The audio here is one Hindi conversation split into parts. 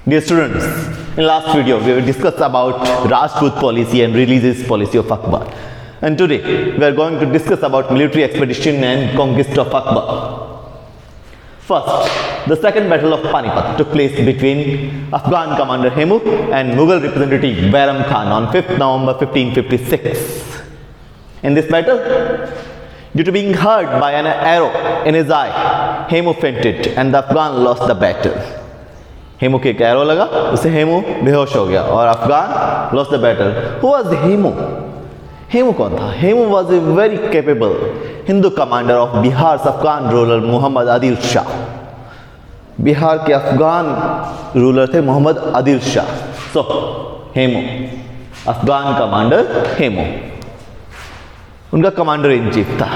Dear students, in last video we discussed about Rajput policy and releases policy of Akbar. And today we are going to discuss about military expedition and conquest of Akbar. First, the second battle of Panipat took place between Afghan commander Hemu and Mughal representative Bairam Khan on 5th November 1556. In this battle, due to being hurt by an arrow in his eye, Hemu fainted and the Afghan lost the battle. Hemu के एक एरो लगा, उससे हेमू बेहोश हो गया और Afghan lost the battle. Who was Hemu? Hemu कौन था? Hemu was a very capable Hindu commander of Bihar Afghan ruler Mohammad Adil Shah. Bihar के अफगान रूलर थे मोहम्मद आदिल शाह. सो हेमू, अफगान कमांडर हेमू, उनका कमांडर इन चीफ था.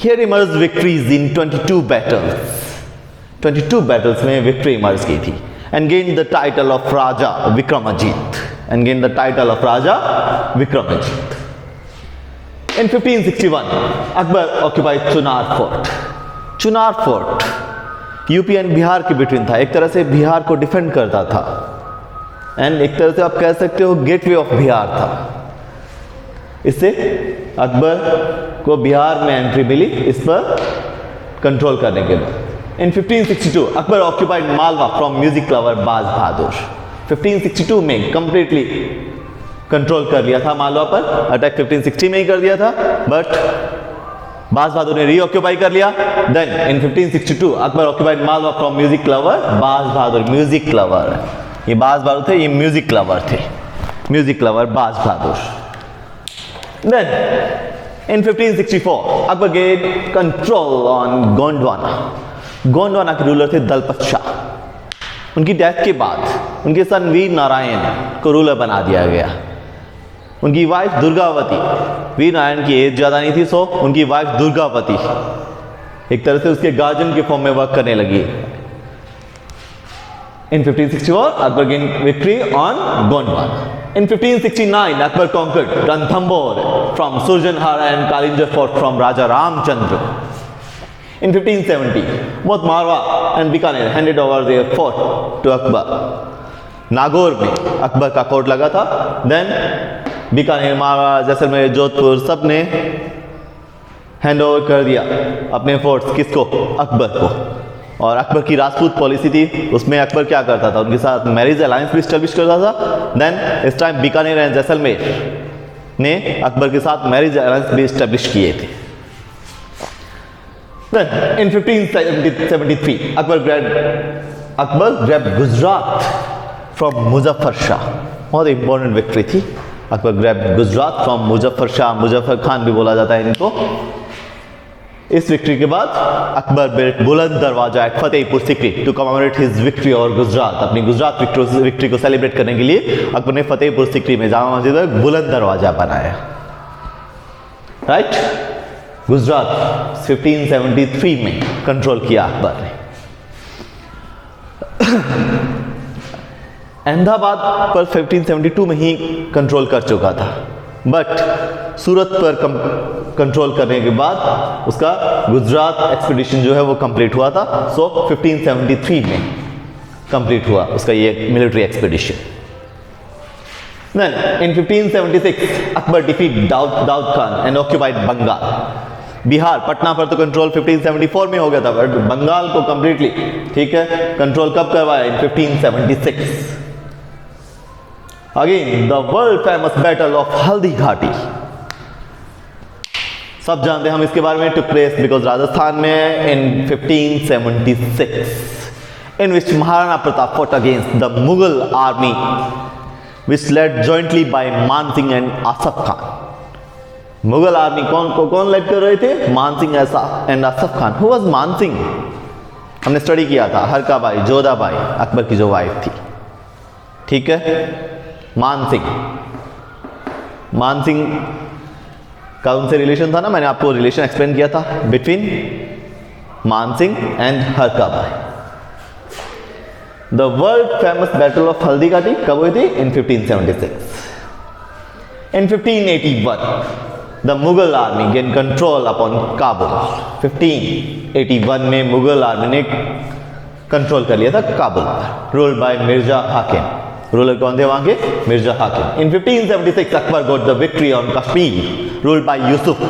Here emerge victories in 22 battles. 22 battles में विक्ट्री इमर्ज की थी. And gained the title of Raja Vikramajit. In 1561, Akbar occupied Chunar Fort. Chunar Fort UP and Bihar के बिटवीन था. एक तरह से बिहार को डिफेंड करता था एंड एक तरह से आप कह सकते हो गेटवे ऑफ बिहार था. इससे अकबर को बिहार में एंट्री मिली इस पर कंट्रोल करने के बाद. In 1562, Akbar occupied Malwa from music lover Baz Bahadur. 1562 में completely कंट्रोल कर लिया था मालवा पर. अटैक 1560 में ही कर दिया था, बट बाज बहादुर ने रीऑक्यूपाई कर लिया. Then in 1562 Akbar occupied Malwa from music lover Baz Bahadur. Music lover, ये बाज बहादुर थे, ये म्यूजिक लवर थे. Music lover Baz Bahadur. Then in 1564 Akbar gain control on Gondwana. Gondwana के रूलर थे दलपत शाह. उनकी डेथ के बाद उनके सन वीर नारायण को रूलर बना दिया गया. उनकी वाइफ दुर्गावती, वीर नारायण की एज ज़्यादा नहीं थी, सो उनकी वाइफ दुर्गावती एक तरह से उसके गार्जियन के फॉर्म में वर्क करने लगी. इन 1564 Akbar gain victory on Gondwana. In 1569 Akbar conquered Ranthambore from Surjanhara and Kalinjar fort from Raja Ramchandra. In 1570, both Marwa and Bikaner handed over their fort to Akbar. Nagaur में अकबर का कोर्ट लगा था. देन बीकानेर, मारवा, जैसलमेर, जोधपुर सब ने हैंड ओवर कर दिया अपने फोर्ट्स. किसको? अकबर को. और अकबर की राजपूत पॉलिसी थी, उसमें अकबर क्या करता था, उनके साथ मैरिज अलायंस भी स्टैब्लिश करता था. देन इस टाइम बीकानेर एंड जैसलमेर ने अकबर के साथ मैरिज अलायंस भी स्टैब्लिश किए थे. Then in 1573 Akbar grabbed Gujarat from Muzaffar Shah. बहुत इंपॉर्टेंट विक्ट्री थी. Akbar grabbed Gujarat from Muzaffar Shah. मुजफ्फर खान भी बोला जाता है इनको. इस विक्ट्री के बाद Akbar built Buland Darwaza at Fatehpur Sikri to commemorate his victory और गुजरात. अपनी गुजरात विक्ट्री को सेलिब्रेट करने के लिए अकबर ने फतेहपुर सिकरी में जामा मस्जिद में बुलंद दरवाजा बनाया. राइट. गुजरात 1573 में कंट्रोल किया अकबर ने. अहमदाबाद पर 1572 में ही कंट्रोल कर चुका था, बट सूरत पर कंट्रोल करने के बाद उसका गुजरात एक्सपीडिशन जो है वो कंप्लीट हुआ था. सो 1573 में कंप्लीट हुआ उसका ये military expedition. Then in 1576 Akbar defeat Daud Khan and occupied Bengal. Bihar, Patna पर तो कंट्रोल 1574 में हो गया था, बट बंगाल को कंप्लीटली, ठीक है, कंट्रोल कब करवाया? इन 1576. Again the world famous battle of Haldi Ghati. सब जानते हैं हम इसके बारे में. टुक प्लेस बिकॉज राजस्थान में in 1576 in which Maharana Pratap fought against the Mughal army which led jointly by Man Singh and Asaf Khan. Mughal army कौन लेड कर रहे थे? Man Singh and Asaf Khan. Who was Man Singh? हमने स्टडी किया था. हरका बाई, जोधा बाई, अकबर की जो वाइफ थी, ठीक है. मान सिंह का उनसे रिलेशन था ना, मैंने आपको रिलेशन एक्सप्लेन किया था बिटवीन मान सिंह एंड हरका by. The world famous battle of Haldi Ghati कब हुई थी? In 1576. In 1581, the Mughal army gained control upon Kabul. 1581 में मुगल आर्मी ने कंट्रोल कर लिया था काबुल पर, रूल्ड बाय मिर्जा हाकिम। रूलर कौन थे वहां के? मिर्जा हाकिम। इन 1576 Akbar got the victory on Kashmir ruled by Yusuf,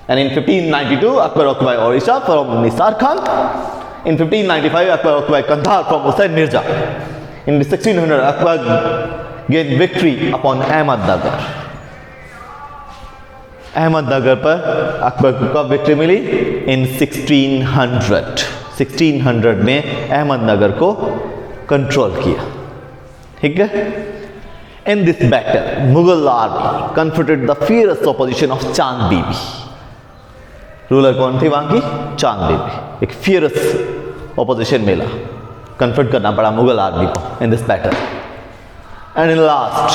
and in 1592 Akbar occupied Odisha from Nisar Khan. In 1595, Akbar occupied Kandahar from Hussain Mirza. In 1600, Akbar gained victory upon Ahmednagar. Ahmednagar पर अकबर को कब विक्ट्री मिली? इन 1600। 1600 में अहमदनगर को कंट्रोल किया, ठीक है। In this battle Mughal army confronted the fierce opposition of चांद बीबी। रूलर कौन थी वहां की? चांद बीबी। एक फियरस ऑपोजिशन मिला, कन्फ्रंट करना पड़ा मुगल आर्मी को in this battle. And in last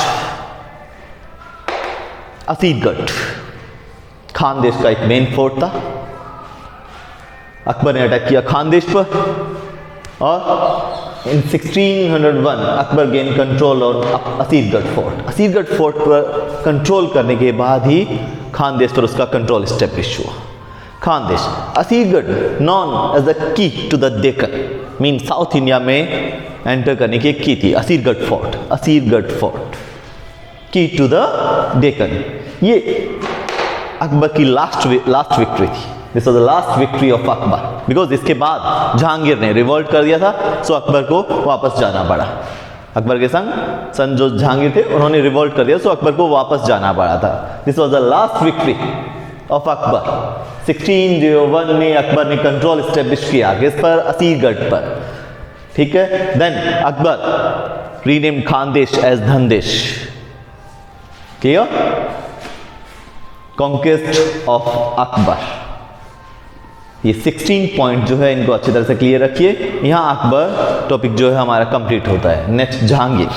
Asirgarh, Khandesh का एक मेन फोर्ट था। अकबर ने अटैक किया खानदेश पर, और इन 1601 Akbar gain control on Asirgarh fort. Asirgarh fort पर कंट्रोल करने के बाद ही खानदेश पर उसका कंट्रोल एस्टेब्लिश हुआ। Khandesh, Asirgarh known as the key to the Deccan, mean south India में एंटर करने की एक की थी Asirgarh fort. Asirgarh fort key to the Deccan, ये अकबर की लास्ट विक्ट्री थी। This was the last victory of Akbar, because इसके बाद जहांगीर ने रिवोल्ट कर दिया था, सो अकबर को वापस जाना पड़ा। अकबर के संग जो जहांगीर थे उन्होंने रिवोल्ट कर दिया, सो अकबर को वापस जाना पड़ा था। This was the last victory of Akbar. 1601 में अकबर ने कंट्रोल एस्टेब्लिश किया किस पर? असीरगढ़ पर, ठीक है। Then Akbar rename Khandesh as Dandesh. Clear? Conquest of Akbar, ये 16 पॉइंट जो है इनको अच्छी तरह से क्लियर रखिए। यहां अकबर टॉपिक जो है हमारा कंप्लीट होता है। नेक्स्ट जहांगीर।